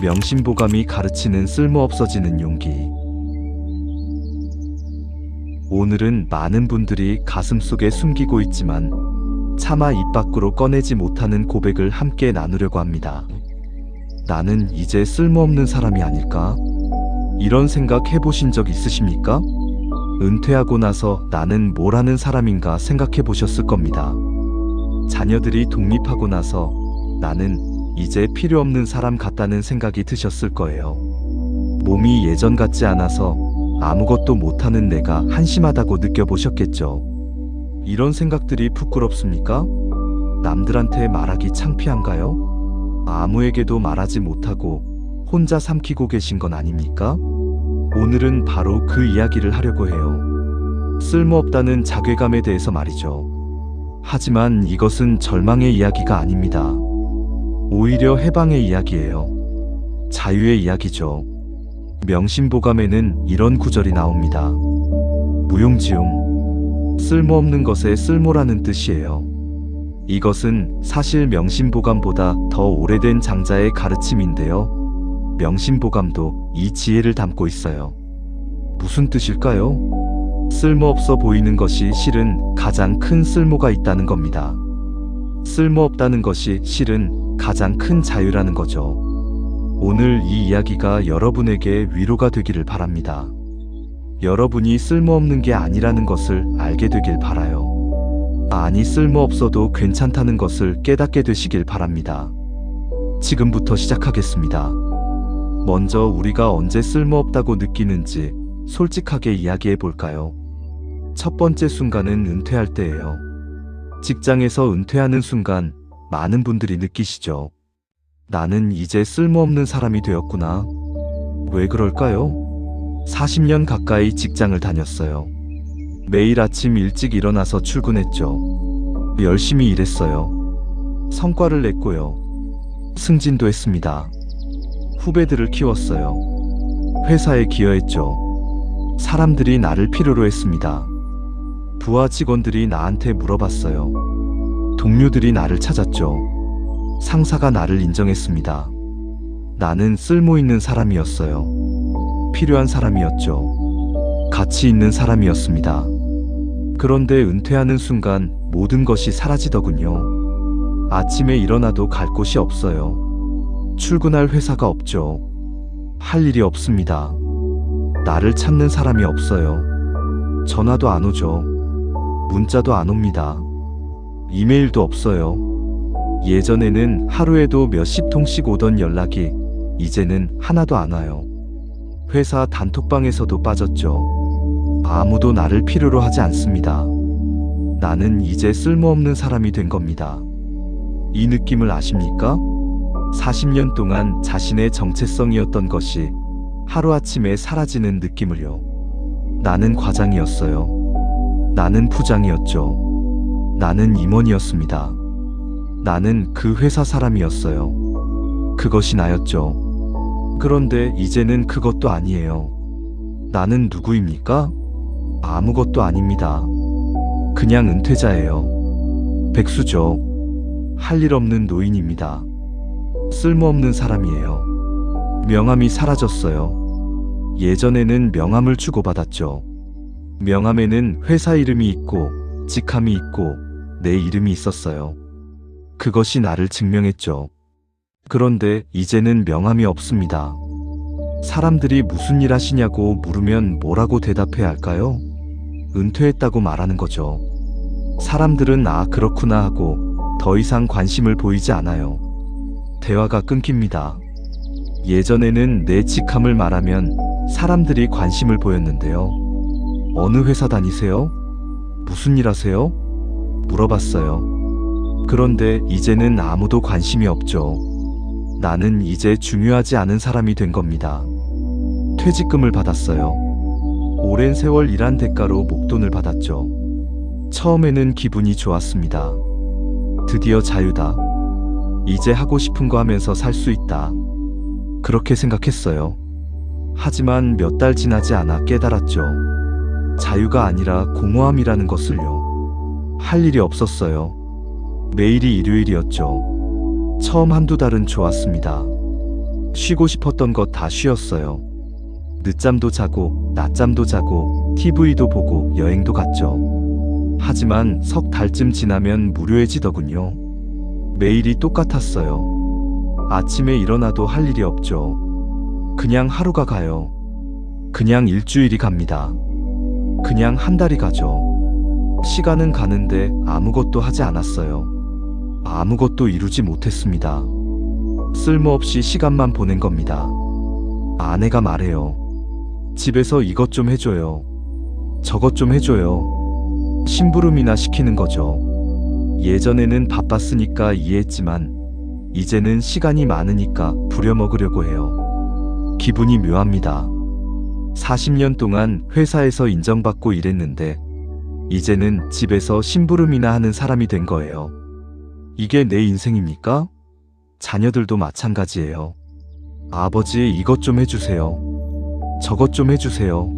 명심보감이 가르치는 쓸모없어지는 용기. 오늘은 많은 분들이 가슴속에 숨기고 있지만 차마 입 밖으로 꺼내지 못하는 고백을 함께 나누려고 합니다. 나는 이제 쓸모없는 사람이 아닐까? 이런 생각 해보신 적 있으십니까? 은퇴하고 나서 나는 뭘 하는 사람인가 생각해 보셨을 겁니다. 자녀들이 독립하고 나서 나는 이제 필요 없는 사람 같다는 생각이 드셨을 거예요. 몸이 예전 같지 않아서 아무것도 못하는 내가 한심하다고 느껴보셨겠죠. 이런 생각들이 부끄럽습니까? 남들한테 말하기 창피한가요? 아무에게도 말하지 못하고 혼자 삼키고 계신 건 아닙니까? 오늘은 바로 그 이야기를 하려고 해요. 쓸모없다는 자괴감에 대해서 말이죠. 하지만 이것은 절망의 이야기가 아닙니다. 오히려 해방의 이야기예요. 자유의 이야기죠. 명심보감에는 이런 구절이 나옵니다. 무용지용. 쓸모없는 것에 쓸모라는 뜻이에요. 이것은 사실 명심보감보다 더 오래된 장자의 가르침인데요. 명심보감도 이 지혜를 담고 있어요. 무슨 뜻일까요? 쓸모없어 보이는 것이 실은 가장 큰 쓸모가 있다는 겁니다. 쓸모없다는 것이 실은 가장 큰 자유라는 거죠. 오늘 이 이야기가 여러분에게 위로가 되기를 바랍니다. 여러분이 쓸모없는 게 아니라는 것을 알게 되길 바라요. 아니, 쓸모없어도 괜찮다는 것을 깨닫게 되시길 바랍니다. 지금부터 시작하겠습니다. 먼저 우리가 언제 쓸모없다고 느끼는지 솔직하게 이야기해 볼까요? 첫 번째 순간은 은퇴할 때예요. 직장에서 은퇴하는 순간 많은 분들이 느끼시죠. 나는 이제 쓸모없는 사람이 되었구나. 왜 그럴까요? 40년 가까이 직장을 다녔어요. 매일 아침 일찍 일어나서 출근했죠. 열심히 일했어요. 성과를 냈고요. 승진도 했습니다. 후배들을 키웠어요. 회사에 기여했죠. 사람들이 나를 필요로 했습니다. 부하 직원들이 나한테 물어봤어요. 동료들이 나를 찾았죠. 상사가 나를 인정했습니다. 나는 쓸모 있는 사람이었어요. 필요한 사람이었죠. 가치 있는 사람이었습니다. 그런데 은퇴하는 순간 모든 것이 사라지더군요. 아침에 일어나도 갈 곳이 없어요. 출근할 회사가 없죠. 할 일이 없습니다. 나를 찾는 사람이 없어요. 전화도 안 오죠. 문자도 안 옵니다. 이메일도 없어요. 예전에는 하루에도 몇십 통씩 오던 연락이 이제는 하나도 안 와요. 회사 단톡방에서도 빠졌죠. 아무도 나를 필요로 하지 않습니다. 나는 이제 쓸모없는 사람이 된 겁니다. 이 느낌을 아십니까? 40년 동안 자신의 정체성이었던 것이 하루아침에 사라지는 느낌을요. 나는 과장이었어요. 나는 부장이었죠. 나는 임원이었습니다. 나는 그 회사 사람이었어요. 그것이 나였죠. 그런데 이제는 그것도 아니에요. 나는 누구입니까? 아무것도 아닙니다. 그냥 은퇴자예요. 백수죠. 할 일 없는 노인입니다. 쓸모없는 사람이에요. 명함이 사라졌어요. 예전에는 명함을 주고받았죠. 명함에는 회사 이름이 있고 직함이 있고 내 이름이 있었어요. 그것이 나를 증명했죠. 그런데 이제는 명함이 없습니다. 사람들이 무슨 일 하시냐고 물으면 뭐라고 대답해야 할까요? 은퇴했다고 말하는 거죠. 사람들은 아, 그렇구나 하고 더 이상 관심을 보이지 않아요. 대화가 끊깁니다. 예전에는 내 직함을 말하면 사람들이 관심을 보였는데요. 어느 회사 다니세요? 무슨 일 하세요? 물어봤어요. 그런데 이제는 아무도 관심이 없죠. 나는 이제 중요하지 않은 사람이 된 겁니다. 퇴직금을 받았어요. 오랜 세월 일한 대가로 목돈을 받았죠. 처음에는 기분이 좋았습니다. 드디어 자유다. 이제 하고 싶은 거 하면서 살 수 있다. 그렇게 생각했어요. 하지만 몇 달 지나지 않아 깨달았죠. 자유가 아니라 공허함이라는 것을요. 할 일이 없었어요. 매일이 일요일이었죠. 처음 한두 달은 좋았습니다. 쉬고 싶었던 것 다 쉬었어요. 늦잠도 자고, 낮잠도 자고, TV도 보고, 여행도 갔죠. 하지만 석 달쯤 지나면 무료해지더군요. 매일이 똑같았어요. 아침에 일어나도 할 일이 없죠. 그냥 하루가 가요. 그냥 일주일이 갑니다. 그냥 한 달이 가죠. 시간은 가는데 아무것도 하지 않았어요. 아무것도 이루지 못했습니다. 쓸모없이 시간만 보낸 겁니다. 아내가 말해요. 집에서 이것 좀 해줘요. 저것 좀 해줘요. 심부름이나 시키는 거죠. 예전에는 바빴으니까 이해했지만 이제는 시간이 많으니까 부려먹으려고 해요. 기분이 묘합니다. 40년 동안 회사에서 인정받고 일했는데 이제는 집에서 심부름이나 하는 사람이 된 거예요. 이게 내 인생입니까? 자녀들도 마찬가지예요. 아버지 이것 좀 해주세요. 저것 좀 해주세요.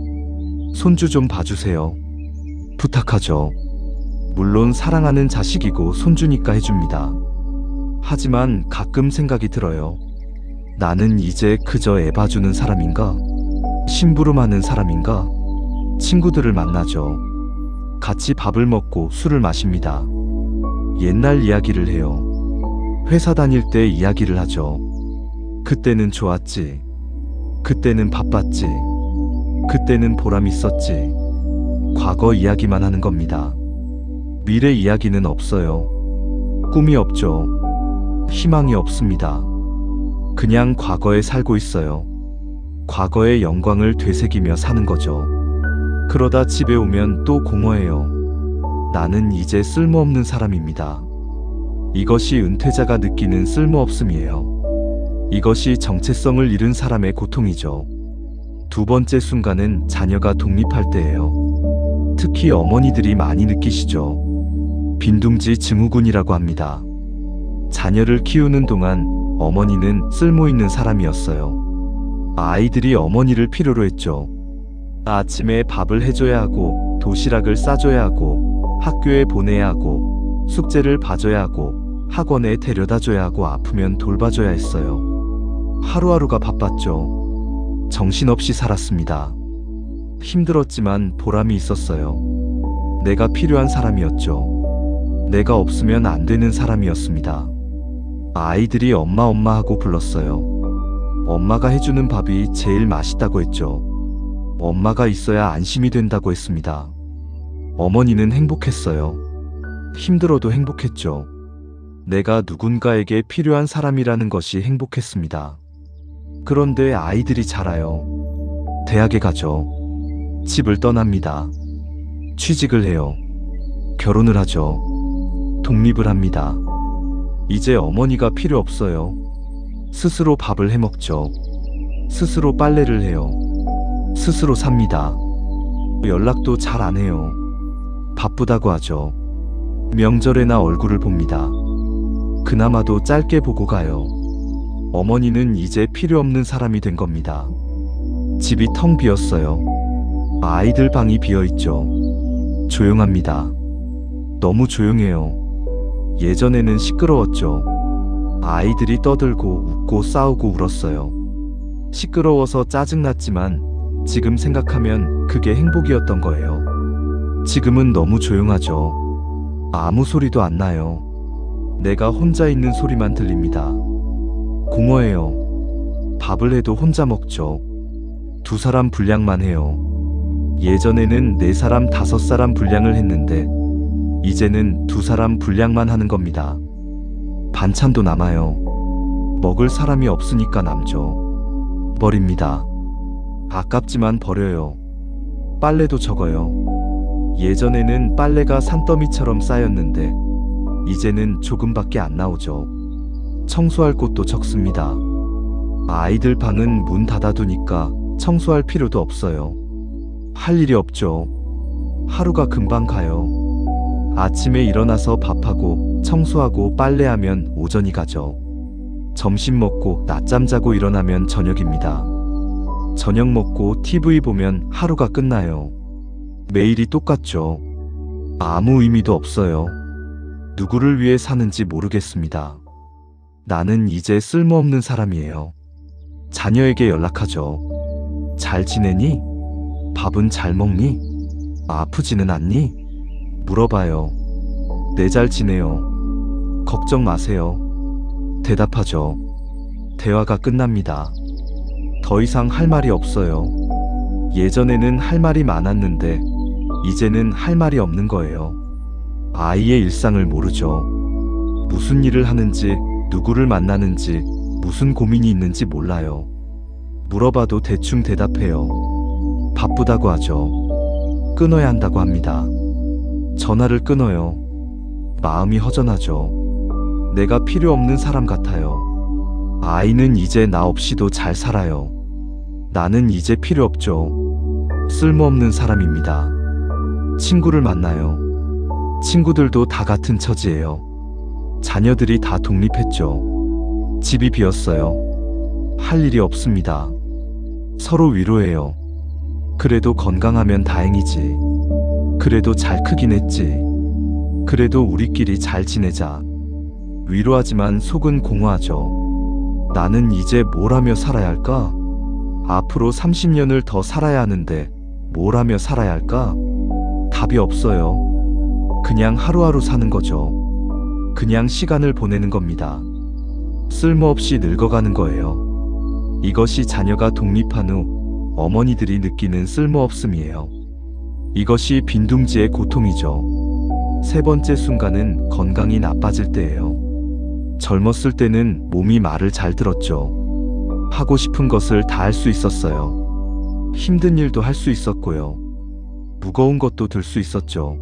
손주 좀 봐주세요. 부탁하죠. 물론 사랑하는 자식이고 손주니까 해줍니다. 하지만 가끔 생각이 들어요. 나는 이제 그저 애 봐주는 사람인가? 심부름하는 사람인가? 친구들을 만나죠. 같이 밥을 먹고 술을 마십니다. 옛날 이야기를 해요. 회사 다닐 때 이야기를 하죠. 그때는 좋았지. 그때는 바빴지. 그때는 보람 있었지. 과거 이야기만 하는 겁니다. 미래 이야기는 없어요. 꿈이 없죠. 희망이 없습니다. 그냥 과거에 살고 있어요. 과거의 영광을 되새기며 사는 거죠. 그러다 집에 오면 또 공허해요. 나는 이제 쓸모없는 사람입니다. 이것이 은퇴자가 느끼는 쓸모없음이에요. 이것이 정체성을 잃은 사람의 고통이죠. 두 번째 순간은 자녀가 독립할 때예요. 특히 어머니들이 많이 느끼시죠. 빈둥지 증후군이라고 합니다. 자녀를 키우는 동안 어머니는 쓸모있는 사람이었어요. 아이들이 어머니를 필요로 했죠. 아침에 밥을 해줘야 하고, 도시락을 싸줘야 하고, 학교에 보내야 하고, 숙제를 봐줘야 하고, 학원에 데려다줘야 하고, 아프면 돌봐줘야 했어요. 하루하루가 바빴죠. 정신없이 살았습니다. 힘들었지만 보람이 있었어요. 내가 필요한 사람이었죠. 내가 없으면 안 되는 사람이었습니다. 아이들이 엄마 하고 불렀어요. 엄마가 해주는 밥이 제일 맛있다고 했죠. 엄마가 있어야 안심이 된다고 했습니다. 어머니는 행복했어요. 힘들어도 행복했죠. 내가 누군가에게 필요한 사람이라는 것이 행복했습니다. 그런데 아이들이 자라요. 대학에 가죠. 집을 떠납니다. 취직을 해요. 결혼을 하죠. 독립을 합니다. 이제 어머니가 필요 없어요. 스스로 밥을 해 먹죠. 스스로 빨래를 해요. 스스로 삽니다. 연락도 잘 안 해요. 바쁘다고 하죠. 명절에나 얼굴을 봅니다. 그나마도 짧게 보고 가요. 어머니는 이제 필요 없는 사람이 된 겁니다. 집이 텅 비었어요. 아이들 방이 비어 있죠. 조용합니다. 너무 조용해요. 예전에는 시끄러웠죠. 아이들이 떠들고 웃고 싸우고 울었어요. 시끄러워서 짜증났지만 지금 생각하면 그게 행복이었던 거예요. 지금은 너무 조용하죠. 아무 소리도 안 나요. 내가 혼자 있는 소리만 들립니다. 공허해요. 밥을 해도 혼자 먹죠. 두 사람 분량만 해요. 예전에는 네 사람, 다섯 사람 분량을 했는데 이제는 두 사람 분량만 하는 겁니다. 반찬도 남아요. 먹을 사람이 없으니까 남죠. 버립니다. 아깝지만 버려요. 빨래도 적어요. 예전에는 빨래가 산더미처럼 쌓였는데 이제는 조금밖에 안 나오죠. 청소할 곳도 적습니다. 아이들 방은 문 닫아두니까 청소할 필요도 없어요. 할 일이 없죠. 하루가 금방 가요. 아침에 일어나서 밥하고 청소하고 빨래하면 오전이 가죠. 점심 먹고 낮잠 자고 일어나면 저녁입니다. 저녁 먹고 TV 보면 하루가 끝나요. 매일이 똑같죠. 아무 의미도 없어요. 누구를 위해 사는지 모르겠습니다. 나는 이제 쓸모없는 사람이에요. 자녀에게 연락하죠. 잘 지내니? 밥은 잘 먹니? 아프지는 않니? 물어봐요. 네, 잘 지내요. 걱정 마세요. 대답하죠. 대화가 끝납니다. 더 이상 할 말이 없어요. 예전에는 할 말이 많았는데 이제는 할 말이 없는 거예요. 아이의 일상을 모르죠. 무슨 일을 하는지, 누구를 만나는지, 무슨 고민이 있는지 몰라요. 물어봐도 대충 대답해요. 바쁘다고 하죠. 끊어야 한다고 합니다. 전화를 끊어요. 마음이 허전하죠. 내가 필요 없는 사람 같아요. 아이는 이제 나 없이도 잘 살아요. 나는 이제 필요 없죠. 쓸모없는 사람입니다. 친구를 만나요. 친구들도 다 같은 처지예요. 자녀들이 다 독립했죠. 집이 비었어요. 할 일이 없습니다. 서로 위로해요. 그래도 건강하면 다행이지. 그래도 잘 크긴 했지. 그래도 우리끼리 잘 지내자. 위로하지만 속은 공허하죠. 나는 이제 뭘 하며 살아야 할까? 앞으로 30년을 더 살아야 하는데 뭘 하며 살아야 할까? 답이 없어요. 그냥 하루하루 사는 거죠. 그냥 시간을 보내는 겁니다. 쓸모없이 늙어가는 거예요. 이것이 자녀가 독립한 후 어머니들이 느끼는 쓸모없음이에요. 이것이 빈둥지의 고통이죠. 세 번째 순간은 건강이 나빠질 때예요. 젊었을 때는 몸이 말을 잘 들었죠. 하고 싶은 것을 다 할 수 있었어요. 힘든 일도 할 수 있었고요. 무거운 것도 들 수 있었죠.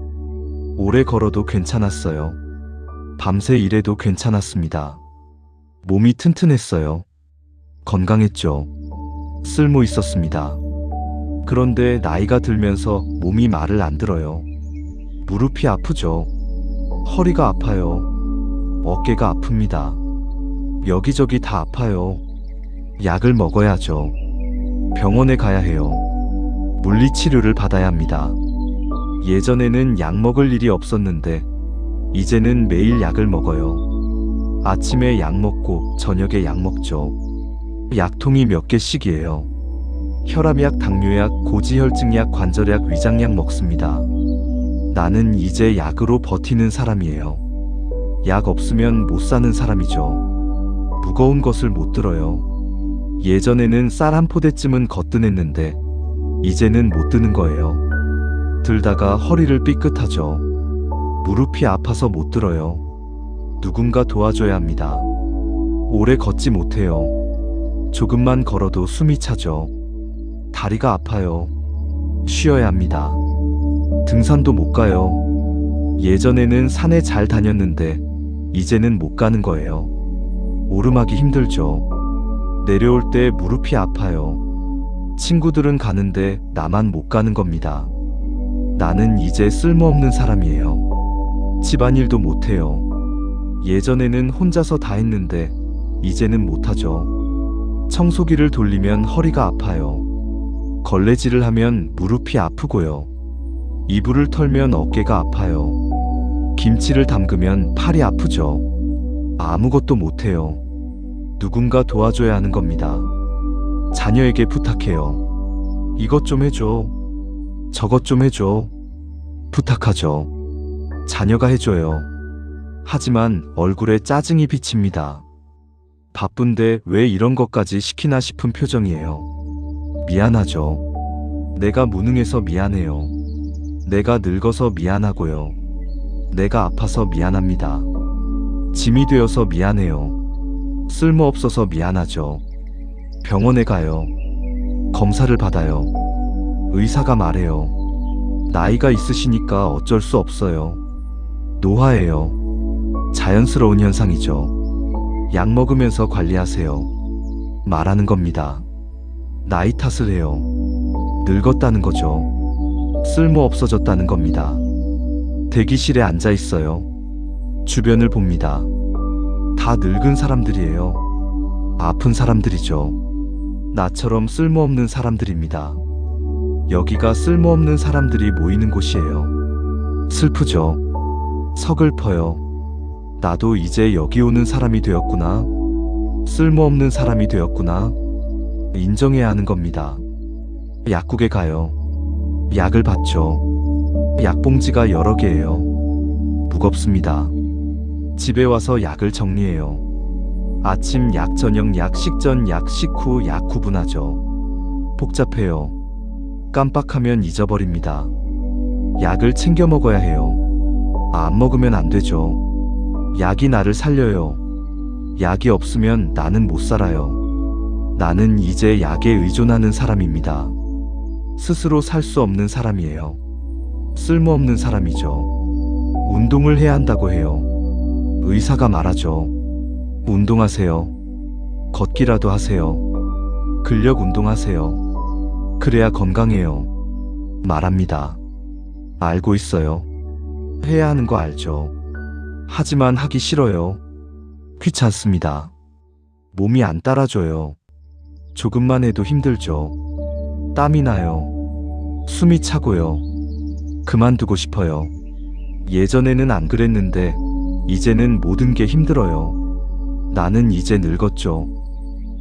오래 걸어도 괜찮았어요. 밤새 일해도 괜찮았습니다. 몸이 튼튼했어요. 건강했죠. 쓸모 있었습니다. 그런데 나이가 들면서 몸이 말을 안 들어요. 무릎이 아프죠. 허리가 아파요. 어깨가 아픕니다. 여기저기 다 아파요. 약을 먹어야죠. 병원에 가야 해요. 물리치료를 받아야 합니다. 예전에는 약 먹을 일이 없었는데 이제는 매일 약을 먹어요. 아침에 약 먹고 저녁에 약 먹죠. 약통이 몇 개씩이에요. 혈압약, 당뇨약, 고지혈증약, 관절약, 위장약 먹습니다. 나는 이제 약으로 버티는 사람이에요. 약 없으면 못 사는 사람이죠. 무거운 것을 못 들어요. 예전에는 쌀 한 포대쯤은 거뜬했는데 이제는 못 드는 거예요. 들다가 허리를 삐끗하죠. 무릎이 아파서 못 들어요. 누군가 도와줘야 합니다. 오래 걷지 못해요. 조금만 걸어도 숨이 차죠. 다리가 아파요. 쉬어야 합니다. 등산도 못 가요. 예전에는 산에 잘 다녔는데 이제는 못 가는 거예요. 오르막이 힘들죠. 내려올 때 무릎이 아파요. 친구들은 가는데 나만 못 가는 겁니다. 나는 이제 쓸모없는 사람이에요. 집안일도 못해요. 예전에는 혼자서 다 했는데 이제는 못하죠. 청소기를 돌리면 허리가 아파요. 걸레질을 하면 무릎이 아프고요. 이불을 털면 어깨가 아파요. 김치를 담그면 팔이 아프죠. 아무것도 못해요. 누군가 도와줘야 하는 겁니다. 자녀에게 부탁해요. 이것 좀 해줘. 저것 좀 해줘. 부탁하죠. 자녀가 해줘요. 하지만 얼굴에 짜증이 비칩니다. 바쁜데 왜 이런 것까지 시키나 싶은 표정이에요. 미안하죠. 내가 무능해서 미안해요. 내가 늙어서 미안하고요. 내가 아파서 미안합니다. 짐이 되어서 미안해요. 쓸모없어서 미안하죠. 병원에 가요. 검사를 받아요. 의사가 말해요. 나이가 있으시니까 어쩔 수 없어요. 노화예요. 자연스러운 현상이죠. 약 먹으면서 관리하세요. 말하는 겁니다. 나이 탓을 해요. 늙었다는 거죠. 쓸모 없어졌다는 겁니다. 대기실에 앉아 있어요. 주변을 봅니다. 다 늙은 사람들이에요. 아픈 사람들이죠. 나처럼 쓸모없는 사람들입니다. 여기가 쓸모없는 사람들이 모이는 곳이에요. 슬프죠. 서글퍼요. 나도 이제 여기 오는 사람이 되었구나. 쓸모없는 사람이 되었구나. 인정해야 하는 겁니다. 약국에 가요. 약을 받죠. 약봉지가 여러 개예요. 무겁습니다. 집에 와서 약을 정리해요. 아침 약, 저녁 약, 식전 약, 식후 약 구분하죠. 복잡해요. 깜빡하면 잊어버립니다. 약을 챙겨 먹어야 해요. 안 먹으면 안 되죠. 약이 나를 살려요. 약이 없으면 나는 못 살아요. 나는 이제 약에 의존하는 사람입니다. 스스로 살 수 없는 사람이에요. 쓸모없는 사람이죠. 운동을 해야 한다고 해요. 의사가 말하죠. 운동하세요. 걷기라도 하세요. 근력 운동하세요. 그래야 건강해요. 말합니다. 알고 있어요. 해야 하는 거 알죠. 하지만 하기 싫어요. 귀찮습니다. 몸이 안 따라줘요. 조금만 해도 힘들죠. 땀이 나요. 숨이 차고요. 그만두고 싶어요. 예전에는 안 그랬는데 이제는 모든 게 힘들어요. 나는 이제 늙었죠.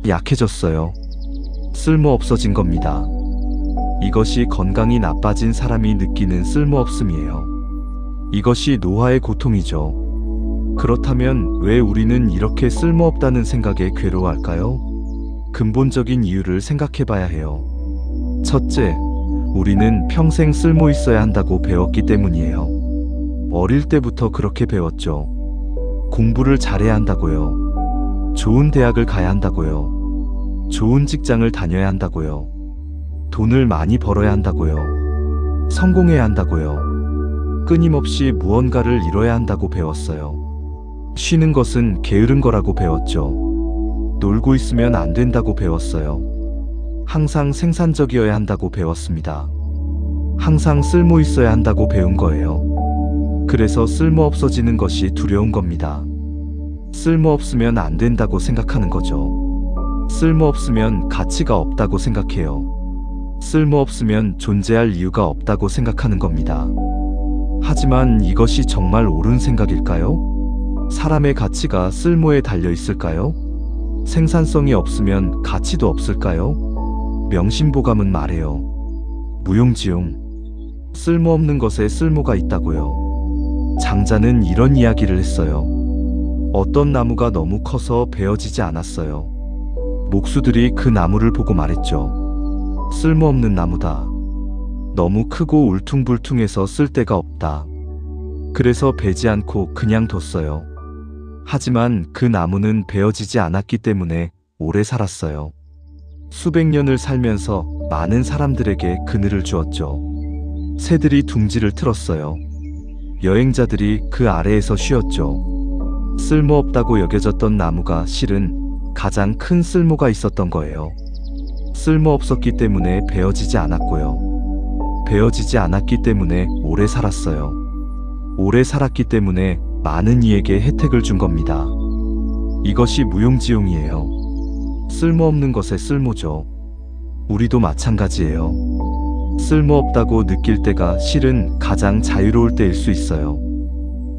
약해졌어요. 쓸모 없어진 겁니다. 이것이 건강이 나빠진 사람이 느끼는 쓸모없음이에요. 이것이 노화의 고통이죠. 그렇다면 왜 우리는 이렇게 쓸모없다는 생각에 괴로워할까요? 근본적인 이유를 생각해 봐야 해요. 첫째, 우리는 평생 쓸모 있어야 한다고 배웠기 때문이에요. 어릴 때부터 그렇게 배웠죠. 공부를 잘해야 한다고요. 좋은 대학을 가야 한다고요. 좋은 직장을 다녀야 한다고요. 돈을 많이 벌어야 한다고요. 성공해야 한다고요. 끊임없이 무언가를 이뤄야 한다고 배웠어요. 쉬는 것은 게으른 거라고 배웠죠. 놀고 있으면 안 된다고 배웠어요. 항상 생산적이어야 한다고 배웠습니다. 항상 쓸모 있어야 한다고 배운 거예요. 그래서 쓸모 없어지는 것이 두려운 겁니다. 쓸모 없으면 안 된다고 생각하는 거죠. 쓸모 없으면 가치가 없다고 생각해요. 쓸모 없으면 존재할 이유가 없다고 생각하는 겁니다. 하지만 이것이 정말 옳은 생각일까요? 사람의 가치가 쓸모에 달려 있을까요? 생산성이 없으면 가치도 없을까요? 명심보감은 말해요. 무용지용. 쓸모없는 것에 쓸모가 있다고요. 장자는 이런 이야기를 했어요. 어떤 나무가 너무 커서 베어지지 않았어요. 목수들이 그 나무를 보고 말했죠. 쓸모없는 나무다. 너무 크고 울퉁불퉁해서 쓸데가 없다. 그래서 베지 않고 그냥 뒀어요. 하지만 그 나무는 베어지지 않았기 때문에 오래 살았어요. 수백 년을 살면서 많은 사람들에게 그늘을 주었죠. 새들이 둥지를 틀었어요. 여행자들이 그 아래에서 쉬었죠. 쓸모없다고 여겨졌던 나무가 실은 가장 큰 쓸모가 있었던 거예요. 쓸모없었기 때문에 베어지지 않았고요. 베어지지 않았기 때문에 오래 살았어요. 오래 살았기 때문에 많은 이에게 혜택을 준 겁니다. 이것이 무용지용이에요. 쓸모없는 것에 쓸모죠. 우리도 마찬가지예요. 쓸모없다고 느낄 때가 실은 가장 자유로울 때일 수 있어요.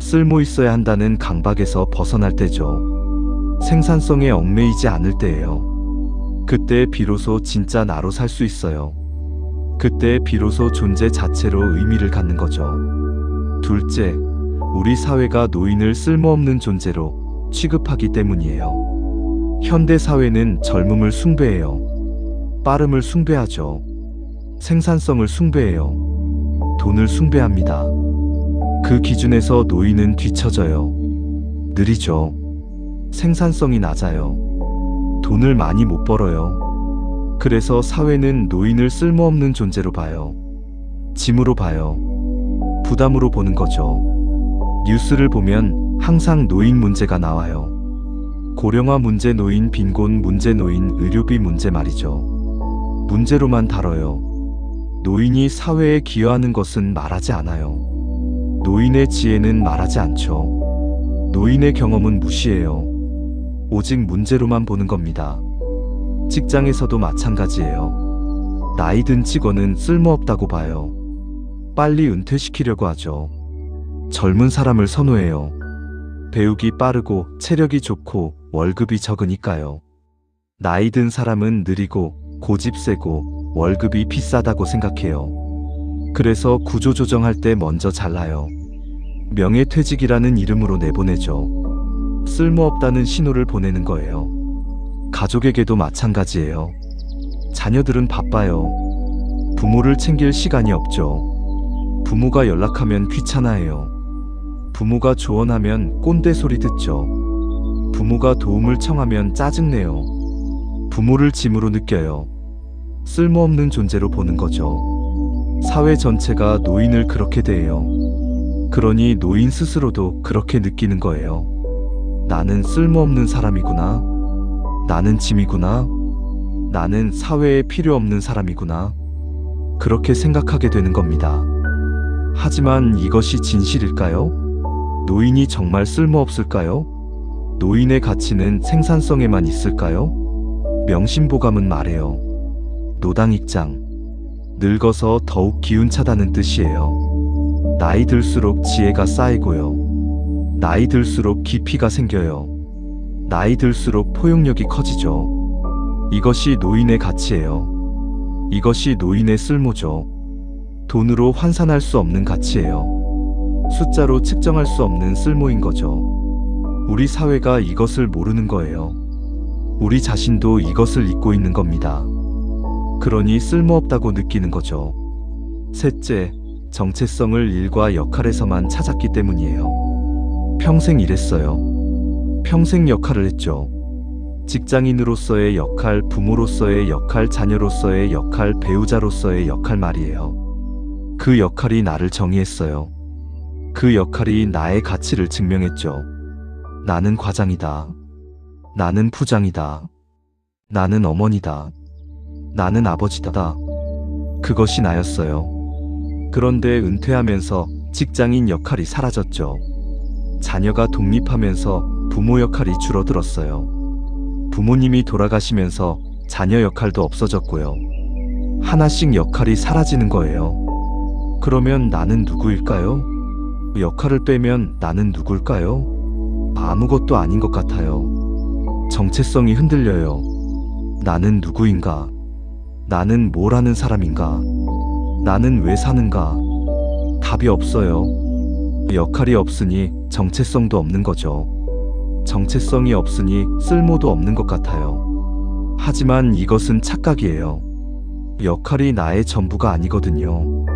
쓸모 있어야 한다는 강박에서 벗어날 때죠. 생산성에 얽매이지 않을 때예요. 그때 비로소 진짜 나로 살 수 있어요. 그때 비로소 존재 자체로 의미를 갖는 거죠. 둘째, 우리 사회가 노인을 쓸모없는 존재로 취급하기 때문이에요. 현대 사회는 젊음을 숭배해요. 빠름을 숭배하죠. 생산성을 숭배해요. 돈을 숭배합니다. 그 기준에서 노인은 뒤처져요. 느리죠. 생산성이 낮아요. 돈을 많이 못 벌어요. 그래서 사회는 노인을 쓸모없는 존재로 봐요. 짐으로 봐요. 부담으로 보는 거죠. 뉴스를 보면 항상 노인 문제가 나와요. 고령화 문제, 노인 빈곤 문제, 노인 의료비 문제 말이죠. 문제로만 다뤄요. 노인이 사회에 기여하는 것은 말하지 않아요. 노인의 지혜는 말하지 않죠. 노인의 경험은 무시해요. 오직 문제로만 보는 겁니다. 직장에서도 마찬가지예요. 나이 든 직원은 쓸모없다고 봐요. 빨리 은퇴시키려고 하죠. 젊은 사람을 선호해요. 배우기 빠르고 체력이 좋고 월급이 적으니까요. 나이 든 사람은 느리고 고집 세고 월급이 비싸다고 생각해요. 그래서 구조조정할 때 먼저 잘라요. 명예퇴직이라는 이름으로 내보내죠. 쓸모없다는 신호를 보내는 거예요. 가족에게도 마찬가지예요. 자녀들은 바빠요. 부모를 챙길 시간이 없죠. 부모가 연락하면 귀찮아해요. 부모가 조언하면 꼰대 소리 듣죠. 부모가 도움을 청하면 짜증내요. 부모를 짐으로 느껴요. 쓸모없는 존재로 보는 거죠. 사회 전체가 노인을 그렇게 대해요. 그러니 노인 스스로도 그렇게 느끼는 거예요. 나는 쓸모없는 사람이구나. 나는 짐이구나. 나는 사회에 필요 없는 사람이구나. 그렇게 생각하게 되는 겁니다. 하지만 이것이 진실일까요? 노인이 정말 쓸모없을까요? 노인의 가치는 생산성에만 있을까요? 명심보감은 말해요. 노당익장. 늙어서 더욱 기운차다는 뜻이에요. 나이 들수록 지혜가 쌓이고요. 나이 들수록 깊이가 생겨요. 나이 들수록 포용력이 커지죠. 이것이 노인의 가치예요. 이것이 노인의 쓸모죠. 돈으로 환산할 수 없는 가치예요. 숫자로 측정할 수 없는 쓸모인 거죠. 우리 사회가 이것을 모르는 거예요. 우리 자신도 이것을 잊고 있는 겁니다. 그러니 쓸모없다고 느끼는 거죠. 셋째, 정체성을 일과 역할에서만 찾았기 때문이에요. 평생 일했어요. 평생 역할을 했죠. 직장인으로서의 역할, 부모로서의 역할, 자녀로서의 역할, 배우자로서의 역할 말이에요. 그 역할이 나를 정의했어요. 그 역할이 나의 가치를 증명했죠. 나는 과장이다. 나는 부장이다. 나는 어머니다. 나는 아버지다. 그것이 나였어요. 그런데 은퇴하면서 직장인 역할이 사라졌죠. 자녀가 독립하면서 부모 역할이 줄어들었어요. 부모님이 돌아가시면서 자녀 역할도 없어졌고요. 하나씩 역할이 사라지는 거예요. 그러면 나는 누구일까요? 역할을 빼면 나는 누굴까요? 아무것도 아닌 것 같아요. 정체성이 흔들려요. 나는 누구인가? 나는 뭘 하는 사람인가? 나는 왜 사는가? 답이 없어요. 역할이 없으니 정체성도 없는 거죠. 정체성이 없으니 쓸모도 없는 것 같아요. 하지만 이것은 착각이에요. 역할이 나의 전부가 아니거든요.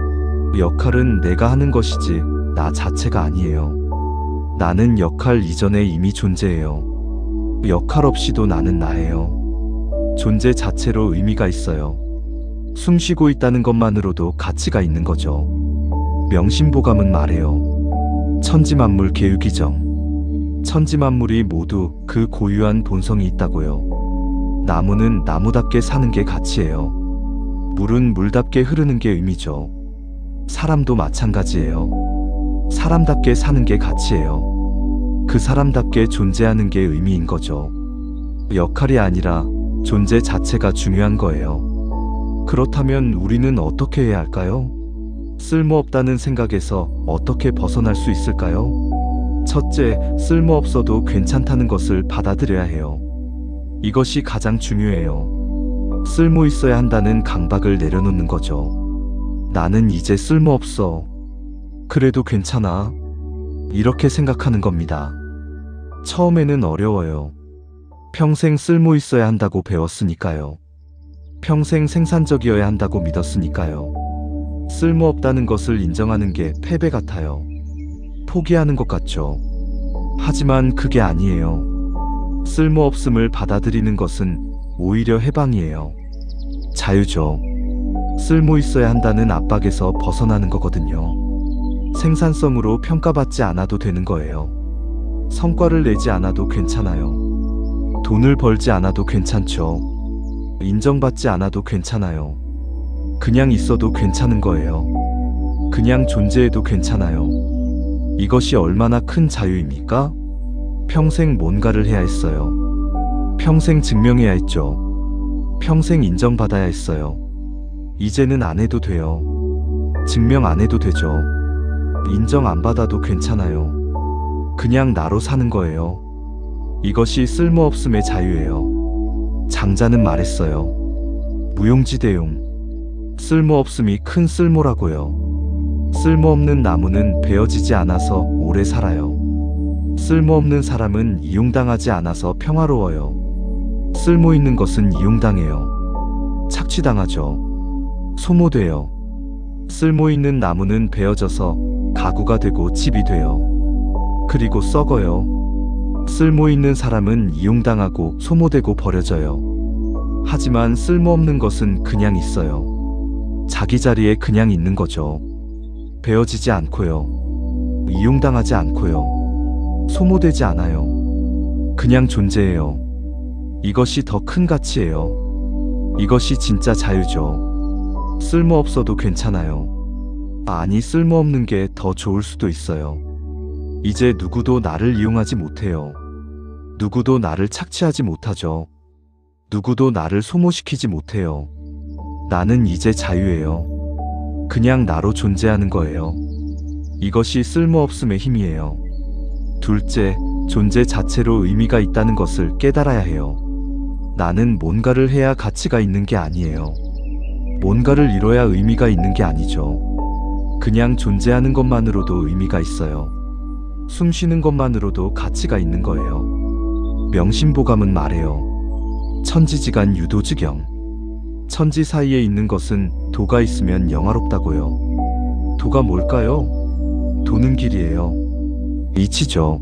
역할은 내가 하는 것이지 나 자체가 아니에요. 나는 역할 이전에 이미 존재해요. 역할 없이도 나는 나예요. 존재 자체로 의미가 있어요. 숨 쉬고 있다는 것만으로도 가치가 있는 거죠. 명심보감은 말해요. 천지만물 계유기정. 천지만물이 모두 그 고유한 본성이 있다고요. 나무는 나무답게 사는 게 가치예요. 물은 물답게 흐르는 게 의미죠. 사람도 마찬가지예요. 사람답게 사는 게 가치예요. 그 사람답게 존재하는 게 의미인 거죠. 역할이 아니라 존재 자체가 중요한 거예요. 그렇다면 우리는 어떻게 해야 할까요? 쓸모없다는 생각에서 어떻게 벗어날 수 있을까요? 첫째, 쓸모없어도 괜찮다는 것을 받아들여야 해요. 이것이 가장 중요해요. 쓸모 있어야 한다는 강박을 내려놓는 거죠. 나는 이제 쓸모없어. 그래도 괜찮아. 이렇게 생각하는 겁니다. 처음에는 어려워요. 평생 쓸모 있어야 한다고 배웠으니까요. 평생 생산적이어야 한다고 믿었으니까요. 쓸모없다는 것을 인정하는 게 패배 같아요. 포기하는 것 같죠. 하지만 그게 아니에요. 쓸모없음을 받아들이는 것은 오히려 해방이에요. 자유죠. 쓸모 있어야 한다는 압박에서 벗어나는 거거든요. 생산성으로 평가받지 않아도 되는 거예요. 성과를 내지 않아도 괜찮아요. 돈을 벌지 않아도 괜찮죠. 인정받지 않아도 괜찮아요. 그냥 있어도 괜찮은 거예요. 그냥 존재해도 괜찮아요. 이것이 얼마나 큰 자유입니까? 평생 뭔가를 해야 했어요. 평생 증명해야 했죠. 평생 인정받아야 했어요. 이제는 안 해도 돼요. 증명 안 해도 되죠. 인정 안 받아도 괜찮아요. 그냥 나로 사는 거예요. 이것이 쓸모없음의 자유예요. 장자는 말했어요. 무용지대용. 쓸모없음이 큰 쓸모라고요. 쓸모없는 나무는 베어지지 않아서 오래 살아요. 쓸모없는 사람은 이용당하지 않아서 평화로워요. 쓸모 있는 것은 이용당해요. 착취당하죠. 소모돼요. 쓸모 있는 나무는 베어져서 가구가 되고 집이 돼요. 그리고 썩어요. 쓸모 있는 사람은 이용당하고 소모되고 버려져요. 하지만 쓸모없는 것은 그냥 있어요. 자기 자리에 그냥 있는 거죠. 베어지지 않고요. 이용당하지 않고요. 소모되지 않아요. 그냥 존재해요. 이것이 더 큰 가치예요. 이것이 진짜 자유죠. 쓸모없어도 괜찮아요. 아니, 쓸모없는 게 더 좋을 수도 있어요. 이제 누구도 나를 이용하지 못해요. 누구도 나를 착취하지 못하죠. 누구도 나를 소모시키지 못해요. 나는 이제 자유예요. 그냥 나로 존재하는 거예요. 이것이 쓸모없음의 힘이에요. 둘째, 존재 자체로 의미가 있다는 것을 깨달아야 해요. 나는 뭔가를 해야 가치가 있는 게 아니에요. 뭔가를 이뤄야 의미가 있는 게 아니죠. 그냥 존재하는 것만으로도 의미가 있어요. 숨 쉬는 것만으로도 가치가 있는 거예요. 명심보감은 말해요. 천지지간 유도지경. 천지 사이에 있는 것은 도가 있으면 영화롭다고요. 도가 뭘까요? 도는 길이에요. 이치죠.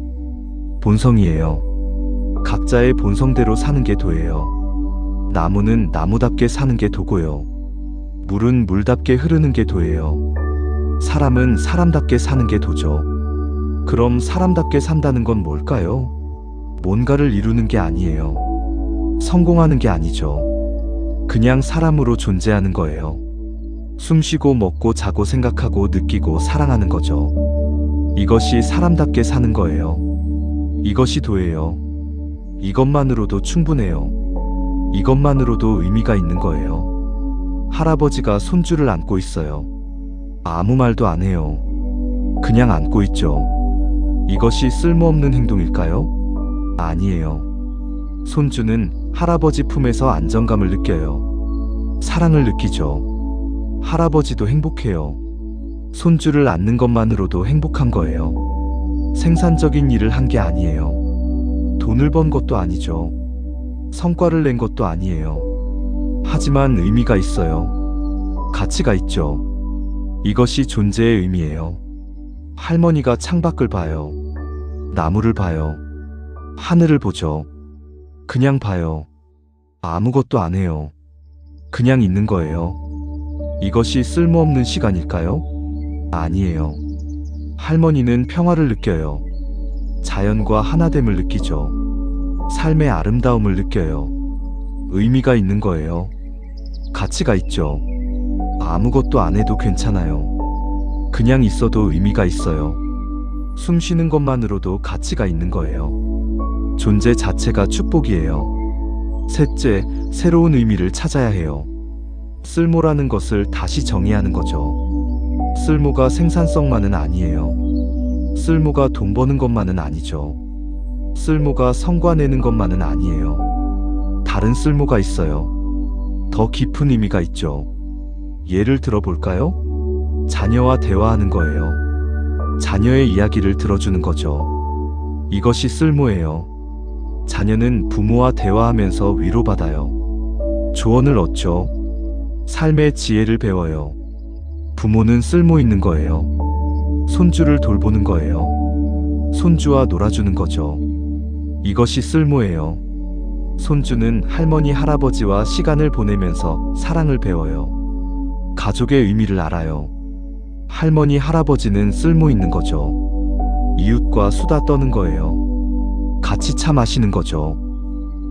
본성이에요. 각자의 본성대로 사는 게 도예요. 나무는 나무답게 사는 게 도고요. 물은 물답게 흐르는 게 도예요. 사람은 사람답게 사는 게 도죠. 그럼 사람답게 산다는 건 뭘까요? 뭔가를 이루는 게 아니에요. 성공하는 게 아니죠. 그냥 사람으로 존재하는 거예요. 숨쉬고 먹고 자고 생각하고 느끼고 사랑하는 거죠. 이것이 사람답게 사는 거예요. 이것이 도예요. 이것만으로도 충분해요. 이것만으로도 의미가 있는 거예요. 할아버지가 손주를 안고 있어요. 아무 말도 안 해요. 그냥 안고 있죠. 이것이 쓸모없는 행동일까요? 아니에요. 손주는 할아버지 품에서 안정감을 느껴요. 사랑을 느끼죠. 할아버지도 행복해요. 손주를 안는 것만으로도 행복한 거예요. 생산적인 일을 한 게 아니에요. 돈을 번 것도 아니죠. 성과를 낸 것도 아니에요. 하지만 의미가 있어요. 가치가 있죠. 이것이 존재의 의미예요. 할머니가 창밖을 봐요. 나무를 봐요. 하늘을 보죠. 그냥 봐요. 아무것도 안 해요. 그냥 있는 거예요. 이것이 쓸모없는 시간일까요? 아니에요. 할머니는 평화를 느껴요. 자연과 하나됨을 느끼죠. 삶의 아름다움을 느껴요. 의미가 있는 거예요. 가치가 있죠. 아무것도 안 해도 괜찮아요. 그냥 있어도 의미가 있어요. 숨 쉬는 것만으로도 가치가 있는 거예요. 존재 자체가 축복이에요. 셋째, 새로운 의미를 찾아야 해요. 쓸모라는 것을 다시 정의하는 거죠. 쓸모가 생산성만은 아니에요. 쓸모가 돈 버는 것만은 아니죠. 쓸모가 성과 내는 것만은 아니에요. 다른 쓸모가 있어요. 더 깊은 의미가 있죠. 예를 들어볼까요? 자녀와 대화하는 거예요. 자녀의 이야기를 들어주는 거죠. 이것이 쓸모예요. 자녀는 부모와 대화하면서 위로받아요. 조언을 얻죠. 삶의 지혜를 배워요. 부모는 쓸모 있는 거예요. 손주를 돌보는 거예요. 손주와 놀아주는 거죠. 이것이 쓸모예요. 손주는 할머니, 할아버지와 시간을 보내면서 사랑을 배워요. 가족의 의미를 알아요. 할머니, 할아버지는 쓸모 있는 거죠. 이웃과 수다 떠는 거예요. 같이 차 마시는 거죠.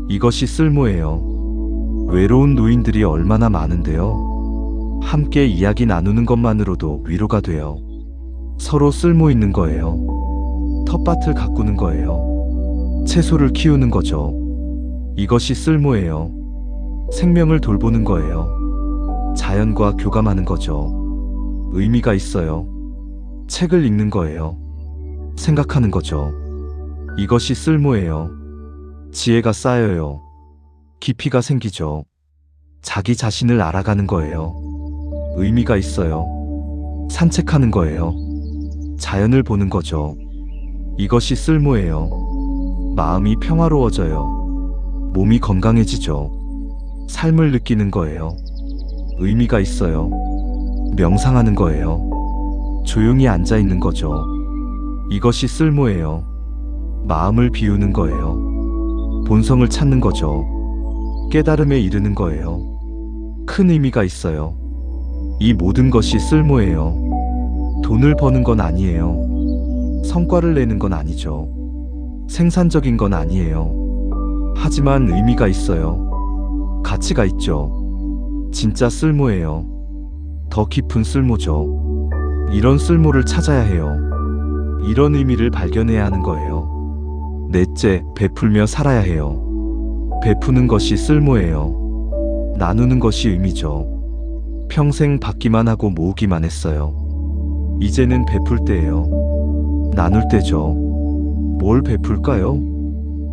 이것이 쓸모예요. 외로운 노인들이 얼마나 많은데요. 함께 이야기 나누는 것만으로도 위로가 돼요. 서로 쓸모 있는 거예요. 텃밭을 가꾸는 거예요. 채소를 키우는 거죠. 이것이 쓸모예요. 생명을 돌보는 거예요. 자연과 교감하는 거죠. 의미가 있어요. 책을 읽는 거예요. 생각하는 거죠. 이것이 쓸모예요. 지혜가 쌓여요. 깊이가 생기죠. 자기 자신을 알아가는 거예요. 의미가 있어요. 산책하는 거예요. 자연을 보는 거죠. 이것이 쓸모예요. 마음이 평화로워져요. 몸이 건강해지죠. 삶을 느끼는 거예요. 의미가 있어요. 명상하는 거예요. 조용히 앉아 있는 거죠. 이것이 쓸모예요. 마음을 비우는 거예요. 본성을 찾는 거죠. 깨달음에 이르는 거예요. 큰 의미가 있어요. 이 모든 것이 쓸모예요. 돈을 버는 건 아니에요. 성과를 내는 건 아니죠. 생산적인 건 아니에요. 하지만 의미가 있어요. 가치가 있죠. 진짜 쓸모예요. 더 깊은 쓸모죠. 이런 쓸모를 찾아야 해요. 이런 의미를 발견해야 하는 거예요. 넷째, 베풀며 살아야 해요. 베푸는 것이 쓸모예요. 나누는 것이 의미죠. 평생 받기만 하고 모으기만 했어요. 이제는 베풀 때예요. 나눌 때죠. 뭘 베풀까요?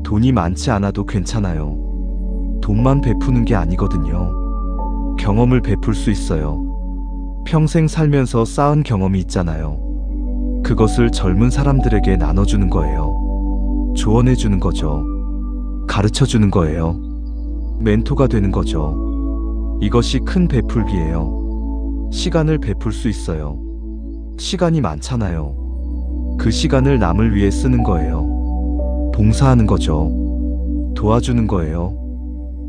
돈이 많지 않아도 괜찮아요. 돈만 베푸는 게 아니거든요. 경험을 베풀 수 있어요. 평생 살면서 쌓은 경험이 있잖아요. 그것을 젊은 사람들에게 나눠주는 거예요. 조언해주는 거죠. 가르쳐주는 거예요. 멘토가 되는 거죠. 이것이 큰 베풀기예요. 시간을 베풀 수 있어요. 시간이 많잖아요. 그 시간을 남을 위해 쓰는 거예요. 봉사하는 거죠. 도와주는 거예요.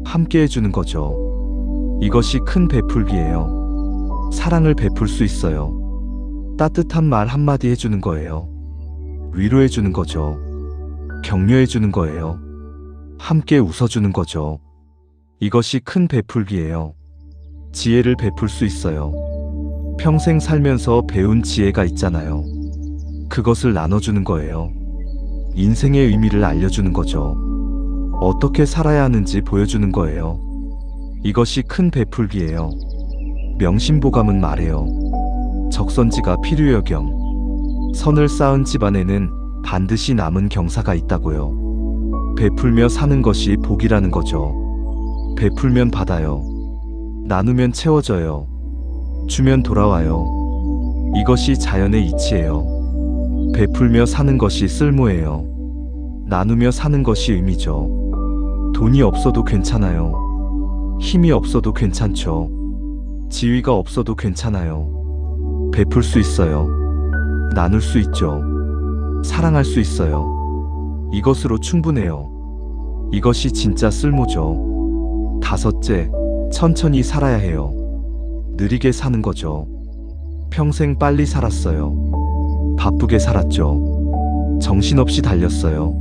함께 해주는 거죠. 이것이 큰 베풀기예요. 사랑을 베풀 수 있어요. 따뜻한 말 한마디 해주는 거예요. 위로해주는 거죠. 격려해주는 거예요. 함께 웃어주는 거죠. 이것이 큰 베풀기예요. 지혜를 베풀 수 있어요. 평생 살면서 배운 지혜가 있잖아요. 그것을 나눠주는 거예요. 인생의 의미를 알려주는 거죠. 어떻게 살아야 하는지 보여주는 거예요. 이것이 큰 베풀기예요. 명심보감은 말해요. 적선지가 필요여경. 선을 쌓은 집안에는 반드시 남은 경사가 있다고요. 베풀며 사는 것이 복이라는 거죠. 베풀면 받아요. 나누면 채워져요. 주면 돌아와요. 이것이 자연의 이치예요. 베풀며 사는 것이 쓸모예요. 나누며 사는 것이 의미죠. 돈이 없어도 괜찮아요. 힘이 없어도 괜찮죠. 지위가 없어도 괜찮아요. 베풀 수 있어요. 나눌 수 있죠. 사랑할 수 있어요. 이것으로 충분해요. 이것이 진짜 쓸모죠. 다섯째, 천천히 살아야 해요. 느리게 사는 거죠. 평생 빨리 살았어요. 바쁘게 살았죠. 정신없이 달렸어요.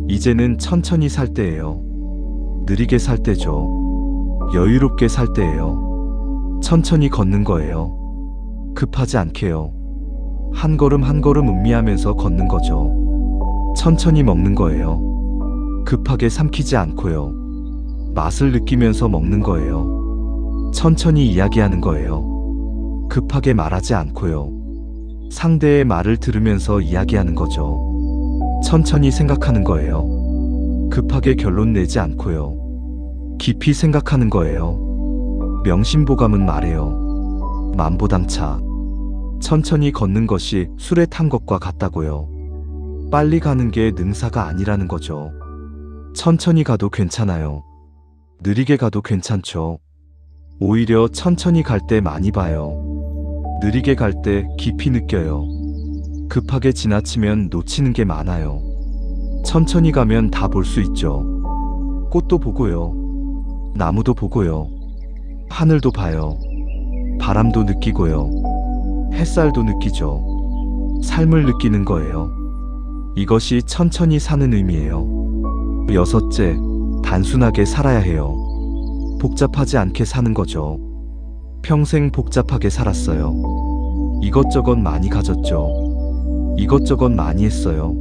이제는 천천히 살 때예요. 느리게 살 때죠. 여유롭게 살 때예요. 천천히 걷는 거예요. 급하지 않게요. 한 걸음 한 걸음 음미하면서 걷는 거죠. 천천히 먹는 거예요. 급하게 삼키지 않고요. 맛을 느끼면서 먹는 거예요. 천천히 이야기하는 거예요. 급하게 말하지 않고요. 상대의 말을 들으면서 이야기하는 거죠. 천천히 생각하는 거예요. 급하게 결론 내지 않고요. 깊이 생각하는 거예요. 명심보감은 말해요. 만보당차. 천천히 걷는 것이 술에 탄 것과 같다고요. 빨리 가는 게 능사가 아니라는 거죠. 천천히 가도 괜찮아요. 느리게 가도 괜찮죠. 오히려 천천히 갈 때 많이 봐요. 느리게 갈 때 깊이 느껴요. 급하게 지나치면 놓치는 게 많아요. 천천히 가면 다 볼 수 있죠. 꽃도 보고요. 나무도 보고요. 하늘도 봐요. 바람도 느끼고요. 햇살도 느끼죠. 삶을 느끼는 거예요. 이것이 천천히 사는 의미예요. 여섯째, 단순하게 살아야 해요. 복잡하지 않게 사는 거죠. 평생 복잡하게 살았어요. 이것저것 많이 가졌죠. 이것저것 많이 했어요.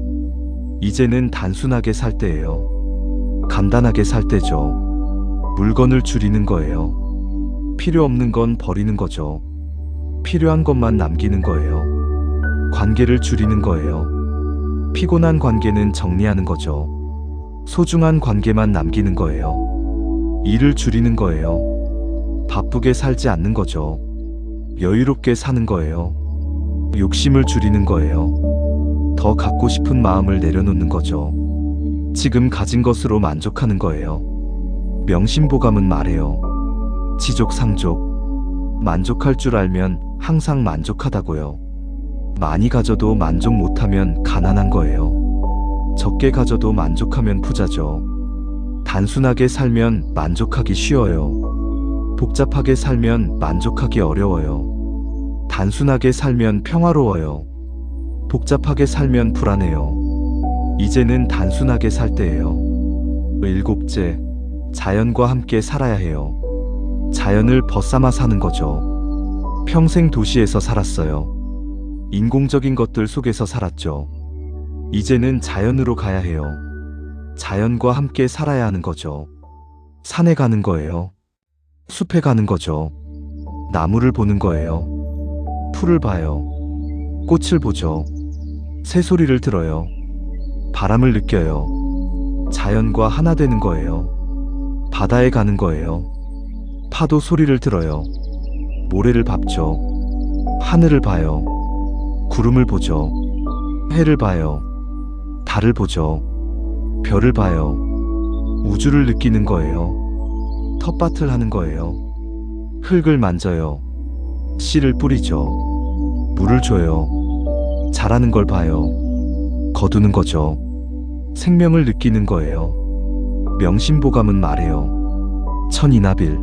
이제는 단순하게 살 때예요. 간단하게 살 때죠. 물건을 줄이는 거예요. 필요 없는 건 버리는 거죠. 필요한 것만 남기는 거예요. 관계를 줄이는 거예요. 피곤한 관계는 정리하는 거죠. 소중한 관계만 남기는 거예요. 일을 줄이는 거예요. 바쁘게 살지 않는 거죠. 여유롭게 사는 거예요. 욕심을 줄이는 거예요. 더 갖고 싶은 마음을 내려놓는 거죠. 지금 가진 것으로 만족하는 거예요. 명심보감은 말해요. 지족상족. 만족할 줄 알면 항상 만족하다고요. 많이 가져도 만족 못하면 가난한 거예요. 적게 가져도 만족하면 부자죠. 단순하게 살면 만족하기 쉬워요. 복잡하게 살면 만족하기 어려워요. 단순하게 살면 평화로워요. 복잡하게 살면 불안해요. 이제는 단순하게 살 때예요. 일곱째, 자연과 함께 살아야 해요. 자연을 벗삼아 사는 거죠. 평생 도시에서 살았어요. 인공적인 것들 속에서 살았죠. 이제는 자연으로 가야 해요. 자연과 함께 살아야 하는 거죠. 산에 가는 거예요. 숲에 가는 거죠. 나무를 보는 거예요. 풀을 봐요. 꽃을 보죠. 새소리를 들어요. 바람을 느껴요. 자연과 하나 되는 거예요. 바다에 가는 거예요. 파도 소리를 들어요. 모래를 밟죠. 하늘을 봐요. 구름을 보죠. 해를 봐요. 달을 보죠. 별을 봐요. 우주를 느끼는 거예요. 텃밭을 하는 거예요. 흙을 만져요. 씨를 뿌리죠. 물을 줘요. 자라는 걸 봐요. 거두는 거죠. 생명을 느끼는 거예요. 명심보감은 말해요. 천이나빌.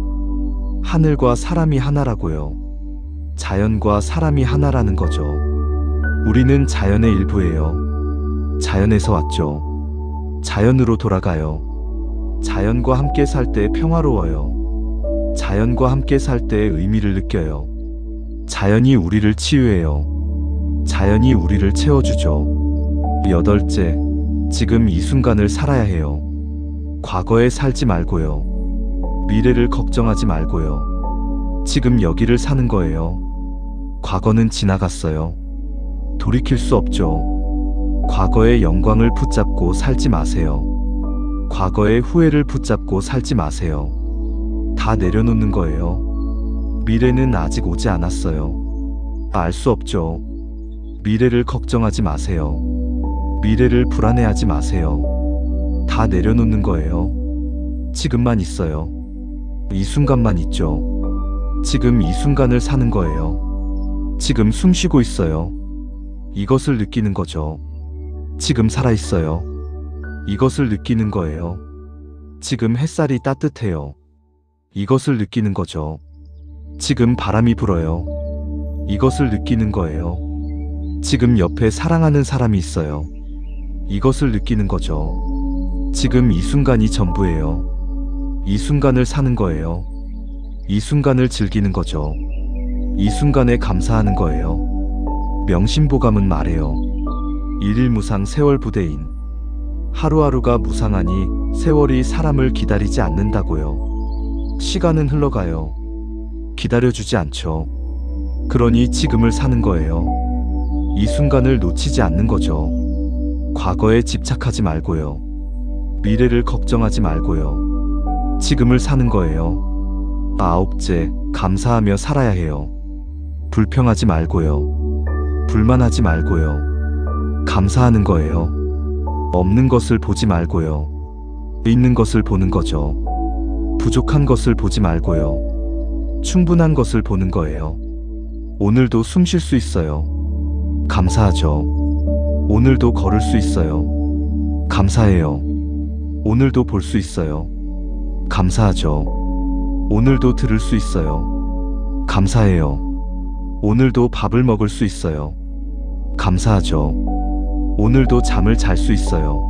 하늘과 사람이 하나라고요. 자연과 사람이 하나라는 거죠. 우리는 자연의 일부예요. 자연에서 왔죠. 자연으로 돌아가요. 자연과 함께 살 때 평화로워요. 자연과 함께 살 때 의미를 느껴요. 자연이 우리를 치유해요. 자연이 우리를 채워주죠. 여덟째, 지금 이 순간을 살아야 해요. 과거에 살지 말고요. 미래를 걱정하지 말고요. 지금 여기를 사는 거예요. 과거는 지나갔어요. 돌이킬 수 없죠. 과거의 영광을 붙잡고 살지 마세요. 과거의 후회를 붙잡고 살지 마세요. 다 내려놓는 거예요. 미래는 아직 오지 않았어요. 알 수 없죠. 미래를 걱정하지 마세요. 미래를 불안해하지 마세요. 다 내려놓는 거예요. 지금만 있어요. 이 순간만 있죠. 지금 이 순간을 사는 거예요. 지금 숨 쉬고 있어요. 이것을 느끼는 거죠. 지금 살아있어요. 이것을 느끼는 거예요. 지금 햇살이 따뜻해요. 이것을 느끼는 거죠. 지금 바람이 불어요. 이것을 느끼는 거예요. 지금 옆에 사랑하는 사람이 있어요. 이것을 느끼는 거죠. 지금 이 순간이 전부예요. 이 순간을 사는 거예요. 이 순간을 즐기는 거죠. 이 순간에 감사하는 거예요. 명심보감은 말해요. 일일 무상 세월 부대인. 하루하루가 무상하니 세월이 사람을 기다리지 않는다고요. 시간은 흘러가요. 기다려주지 않죠. 그러니 지금을 사는 거예요. 이 순간을 놓치지 않는 거죠. 과거에 집착하지 말고요. 미래를 걱정하지 말고요. 지금을 사는 거예요. 아홉째, 감사하며 살아야 해요. 불평하지 말고요. 불만하지 말고요. 감사하는 거예요. 없는 것을 보지 말고요. 있는 것을 보는 거죠. 부족한 것을 보지 말고요. 충분한 것을 보는 거예요. 오늘도 숨 쉴 수 있어요. 감사하죠. 오늘도 걸을 수 있어요. 감사해요. 오늘도 볼 수 있어요. 감사하죠. 오늘도 들을 수 있어요. 감사해요. 오늘도 밥을 먹을 수 있어요. 감사하죠. 오늘도 잠을 잘 수 있어요.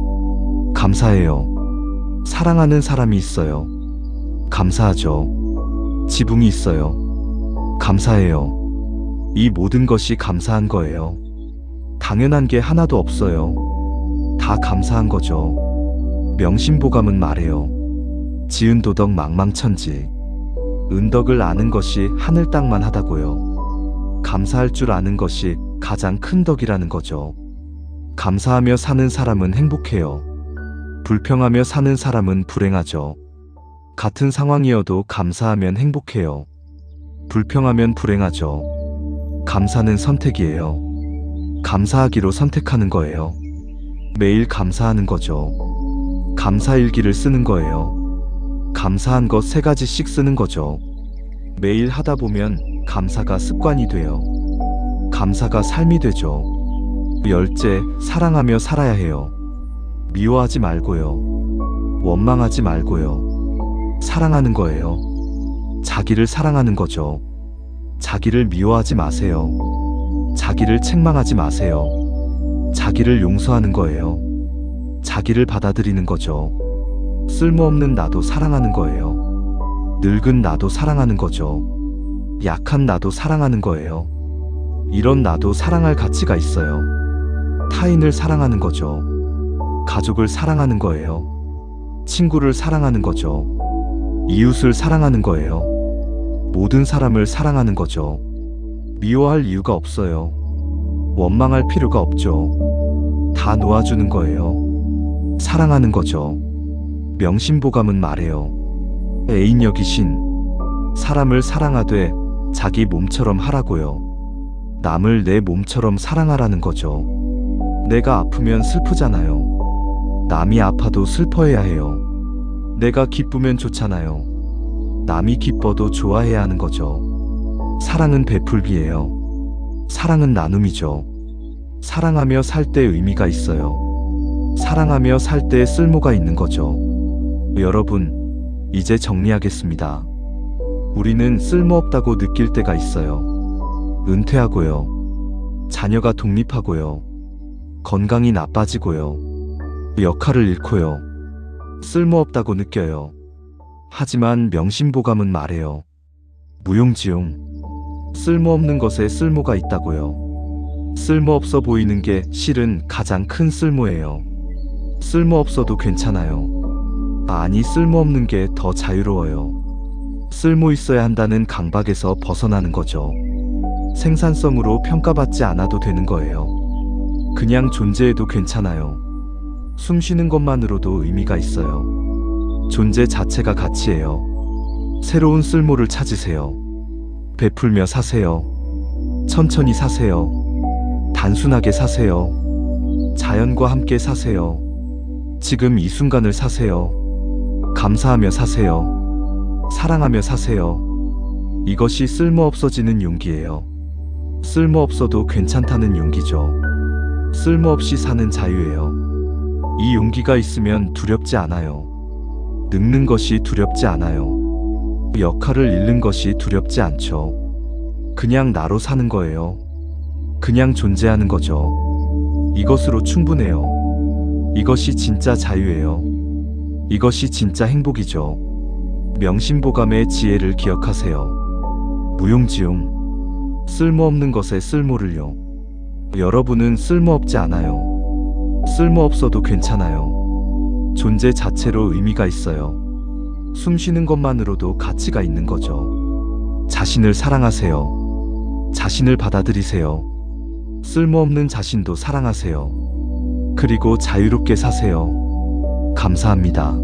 감사해요. 사랑하는 사람이 있어요. 감사하죠. 지붕이 있어요. 감사해요. 이 모든 것이 감사한 거예요. 당연한 게 하나도 없어요. 다 감사한 거죠. 명심보감은 말해요. 지은 도덕 망망천지. 은덕을 아는 것이 하늘 땅만 하다고요. 감사할 줄 아는 것이 가장 큰 덕이라는 거죠. 감사하며 사는 사람은 행복해요. 불평하며 사는 사람은 불행하죠. 같은 상황이어도 감사하면 행복해요. 불평하면 불행하죠. 감사는 선택이에요. 감사하기로 선택하는 거예요. 매일 감사하는 거죠. 감사일기를 쓰는 거예요. 감사한 것 3가지씩 쓰는 거죠. 매일 하다 보면 감사가 습관이 돼요. 감사가 삶이 되죠. 열째, 사랑하며 살아야 해요. 미워하지 말고요. 원망하지 말고요. 사랑하는 거예요. 자기를 사랑하는 거죠. 자기를 미워하지 마세요. 자기를 책망하지 마세요. 자기를 용서하는 거예요. 자기를 받아들이는 거죠. 쓸모없는 나도 사랑하는 거예요. 늙은 나도 사랑하는 거죠. 약한 나도 사랑하는 거예요. 이런 나도 사랑할 가치가 있어요. 타인을 사랑하는 거죠. 가족을 사랑하는 거예요. 친구를 사랑하는 거죠. 이웃을 사랑하는 거예요. 모든 사람을 사랑하는 거죠. 미워할 이유가 없어요. 원망할 필요가 없죠. 다 놓아주는 거예요. 사랑하는 거죠. 명심보감은 말해요. 애인 여기신 사람을 사랑하되 자기 몸처럼 하라고요. 남을 내 몸처럼 사랑하라는 거죠. 내가 아프면 슬프잖아요. 남이 아파도 슬퍼해야 해요. 내가 기쁘면 좋잖아요. 남이 기뻐도 좋아해야 하는 거죠. 사랑은 베풀기예요. 사랑은 나눔이죠. 사랑하며 살 때 의미가 있어요. 사랑하며 살 때 쓸모가 있는 거죠. 여러분, 이제 정리하겠습니다. 우리는 쓸모없다고 느낄 때가 있어요. 은퇴하고요. 자녀가 독립하고요. 건강이 나빠지고요. 역할을 잃고요. 쓸모없다고 느껴요. 하지만 명심보감은 말해요. 무용지용. 쓸모없는 것에 쓸모가 있다고요. 쓸모없어 보이는 게 실은 가장 큰 쓸모예요. 쓸모없어도 괜찮아요. 아니, 쓸모없는 게 더 자유로워요. 쓸모 있어야 한다는 강박에서 벗어나는 거죠. 생산성으로 평가받지 않아도 되는 거예요. 그냥 존재해도 괜찮아요. 숨 쉬는 것만으로도 의미가 있어요. 존재 자체가 가치예요. 새로운 쓸모를 찾으세요. 베풀며 사세요. 천천히 사세요. 단순하게 사세요. 자연과 함께 사세요. 지금 이 순간을 사세요. 감사하며 사세요. 사랑하며 사세요. 이것이 쓸모없어지는 용기예요. 쓸모없어도 괜찮다는 용기죠. 쓸모없이 사는 자유예요. 이 용기가 있으면 두렵지 않아요. 늙는 것이 두렵지 않아요. 역할을 잃는 것이 두렵지 않죠. 그냥 나로 사는 거예요. 그냥 존재하는 거죠. 이것으로 충분해요. 이것이 진짜 자유예요. 이것이 진짜 행복이죠. 명심보감의 지혜를 기억하세요. 무용지용. 쓸모없는 것에 쓸모를요. 여러분은 쓸모없지 않아요. 쓸모없어도 괜찮아요. 존재 자체로 의미가 있어요. 숨 쉬는 것만으로도 가치가 있는 거죠. 자신을 사랑하세요. 자신을 받아들이세요. 쓸모없는 자신도 사랑하세요. 그리고 자유롭게 사세요. 감사합니다.